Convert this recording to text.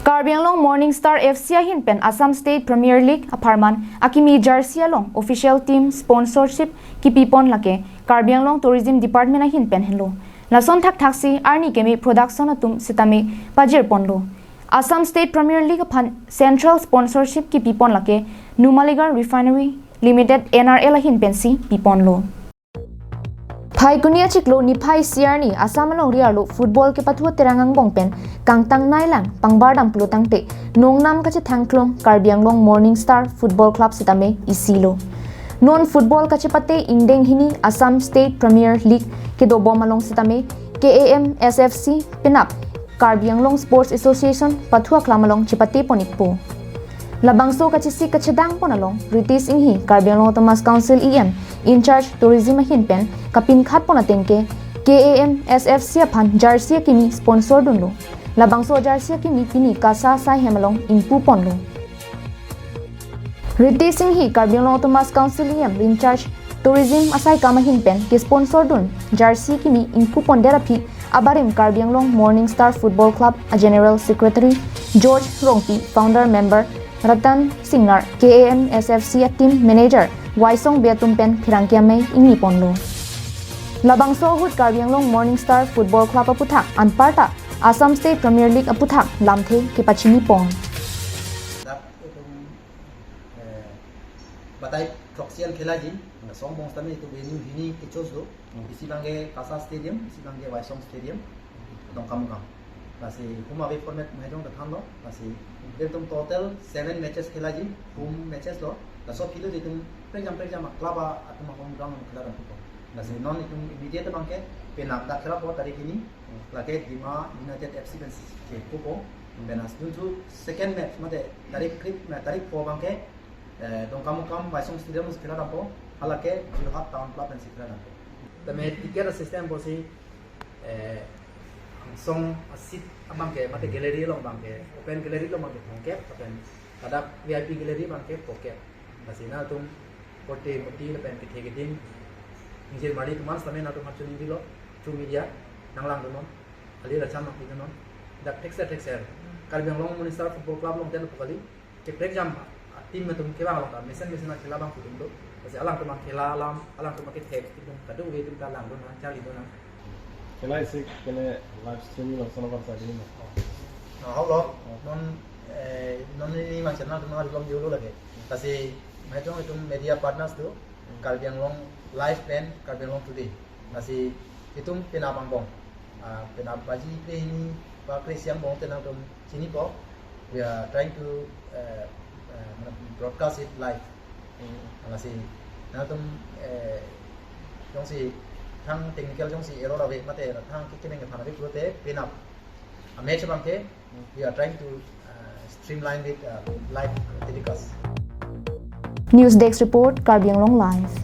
Karbi Anglong Morning Star FC hin pen Assam State Premier League aparman akimi jersey along official team sponsorship ki pipon lake Karbi Anglong Tourism Department hin pen hello lason thak thaksi arni kemi production atum sitame pajir ponlo Assam State Premier League upon central sponsorship ki pipon lake Numaligarh Refinery Limited NRL hin pensi pipon lo Phai kunia chiklo ni phai siarni asamalo riarlo football ke pathua terangang bongpen kangtang nailang pangbardam plutangte nongnam kache thangklong Karbi Anglong Morning Star Football Club sitame isilo non football kache pate indeng hini Assam State Premier League ke do bomalong sitame KAM SFC pinap Karbi Anglong Sports Association pathua klamalong chipate ponikpo Labangso kachisi kachedang ponalong British inghi Karbi Anglong Autonomous Council EM in charge tourism hinpen kapin khat ponatengke KAM SFC aphan jersey kimi sponsor dunlo Labangso jersey kimi pini kasa sai hemalong inpu ponlo British inghi Karbi Anglong Autonomous Council EM in charge tourism asai kama hinpen ke sponsor dun jersey kimi inpu pondera phi abarim Karbi Anglong Morning Star Football Club a General Secretary George Rongpi founder member Ratan Singnar KAM SFC team manager Waisong Beatumpen Phirangkiame ingni ponlo Labangso hut Karbi Anglong Morning Star Football Club aputhak anparta Assam State Premier League aputhak lamthe ke pachini pong Batai proxian khela ji songbong stame itu venue hini kichosdo isi bangge Kasa Stadium isi bangge Waisong Stadium dongkamukam Masih home away format maidong datang lo masih एकदम total 7 matches खेला जी home matches lo laso kilo di tum prejam club atau home ground खेला रखो नसे non itu immediate bangke penak dak खेला बहुत तारीख ini lagi Dima United FC ke kupo benas dulu second match mate tarik 4 bangke dongkamukam Waisong Stadium खेला रखो हालांकि Jorhat Town Club dan खेला रखो तमे tiket system bosi song asit abang ke mate gallery lo bang ke open gallery lo bang ke pocket open kada VIP gallery bang ke pocket basina tum kote moti le pen ke thegedin nije mari tuman same na tum chuni dilo tu media nanglang donon ali racha mak donon da texer Karbi Anglong Morning Star Football Club long ten pokali ke exam tim tum ke bang lo mesen na khela bang kutum do basi alang tum khela alang tum ke thek tum kadu we tum ta lang do na chali do na Kena isi kena live streaming langsung apa saja ini. How long? Non ini macam mana tu mari long jauh lagi. Tapi macam itu media partners tu Karbi Anglong live plan Karbi Anglong today. Tapi itu penabang bong. Penab baji play ini pakai siang bong tenang tu sini po. We are trying to broadcast it live. Tapi nanti yang si thang technical jong si error ave mate thang kikene ke thana bi prote pin up match bangke we are trying to streamline with live telecast News Desk report Karbi Anglong live